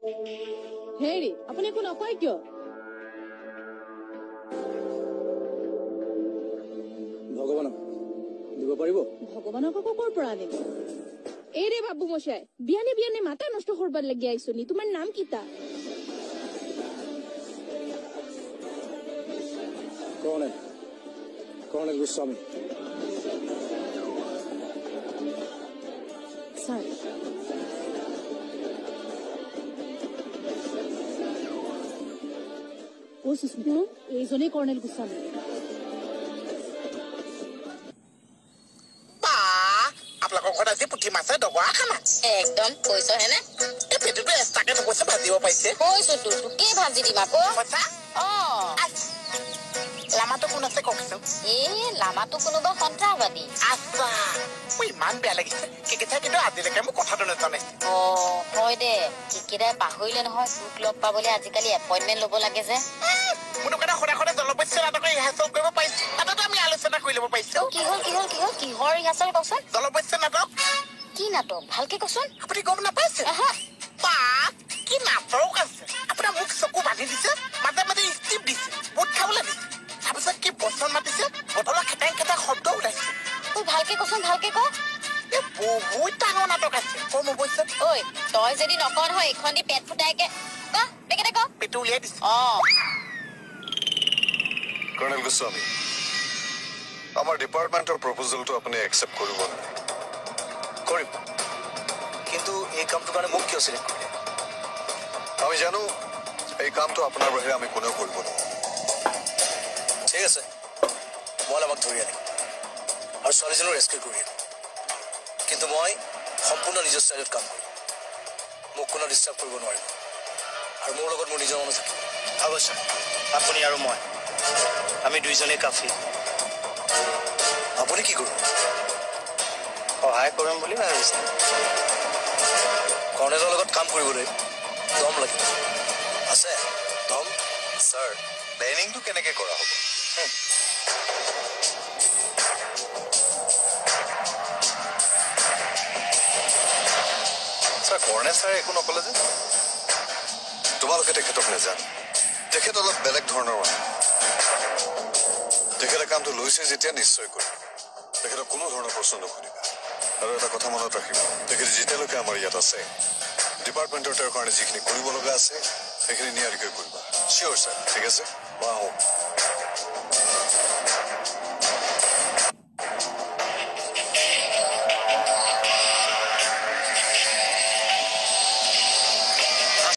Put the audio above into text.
হেৰি আপুনি একো নকয় কিয়? ভগৱানক দিব পাৰিব? ভগৱানক আকৌ ক'ৰ পৰা আনিব? এই ৰে বাবু মশাই, বিয়ানে মাথা নষ্ট করবার লাগি আইছো নি? তোমার নাম কিতা? কর্নেল গোস্বামী। স্যার, ও সুস্মিতা, এইজনেই কর্নেল গোস্বামী। পুঠি মাছে ডগৰা খানা একদম কৈছ হেনে এই পেটুটো এক্সট্ৰাকে নকৈছে ভাজিব পাইছে কৈছো তোকে ভাজি দিম আকৌ পইচা লামাটো কোন আছে কওকচোন লামাটো কোনোবা সন্ত্ৰাসবাদী আচ্ছা মোৰ ইমান বেয়া লাগিছে কেকেইটা কিন্তু আজিলৈকে মোক কথাটো নাজানাইছে হয় দে কেকেইটাই পাহৰিলে নহয় তোক লগ পাবলৈ আজিকালি এপইণ্টমেণ্ট ল'ব লাগে যে মোৰ দোকানে সদায় জলপস্য নাটকৰ ৰিহাৰ্চেল কৰিব পাৰিছো তাতো আমি আলোচনা কৰি ল'ব পাৰিছো কিহৰ ৰিহাৰ্চেল কচোন জলপস্য নাটক কি নাটক ভালকে কচোন আপুনি গম নাপাইছে কি নাটক আছে আপোনাৰ মোক চকু বান্ধি দিছে মাজে মাজে ষ্টিপ দিছে বুট খাবলৈ দিছে তাৰপিছত কি বচন মাতিছে বটলৰ খেটাং শব্দ ওলাইছে ভালকে কচোন ভালকে ক বহুত ডাঙৰ নাটক আছে কম অৱশ্যে ঐ তই যদি নকওঁ নহয় এইখন দি পেট ফুটাইকে ক পেটটো উলিয়াই দিছে কৰ্ণেল গোস্বামী আমাৰ ডিপাৰ্টমেণ্টৰ প্ৰপ'জেলটো আপুনি একচেপ্ট কৰিব কৰিম কিন্তু এই কামটোৰ কাৰণে মোক কিয় চিলেক্ট কৰিলে? আমি জানো এই কামটো আপোনাৰ বাহিৰে আমি কোনেও কৰিব নোৱাৰো ঠিক আছে মই আমাক ধৰি আনিম আৰু ছোৱালীজনীও ৰেস্কিউ কৰি আনিম কিন্তু মই সম্পূৰ্ণ নিজৰ ষ্টাইলত কাম কৰিম মোক কোনো ডিষ্টাৰ্ব কৰিব নোৱাৰিব আৰু মোৰ লগত মোৰ নিজৰ মানুহ থাকিব অৱশ্যে আপুনি আৰু মই আমি দুইজনেই কাফি আপুনি কি কৰিব সহায় কৰিম বুলি ভাবিছে কৰ্ণেলৰ লগত কাম কৰিবলৈ দম লাগিব আছে দম ছাৰ প্লেনিংটো কেনেকৈ কৰা হ'ব ছাৰ কৰ্ণেল ছাৰে একো নকলে যে তোমালোকে তেখেতক নেজান তেখেত অলপ বেলেগ ধৰণৰ মানুহ তেখেতে কামটো লৈছে যেতিয়া নিশ্চয় কৰিব তেখেতক কোনো ধৰণৰ প্ৰশ্ন নুসুধিবা আৰু এটা কথা মনত ৰাখিব তেখেতে যেতিয়ালৈকে আমাৰ ইয়াত আছে ডিপাৰ্টমেণ্টৰ তেওঁৰ কাৰণে যিখিনি কৰিব লগা আছে সেইখিনি নিয়াৰিকৈ কৰিবা চিয়'ৰ ছাৰ ঠিক আছে মই আহোঁ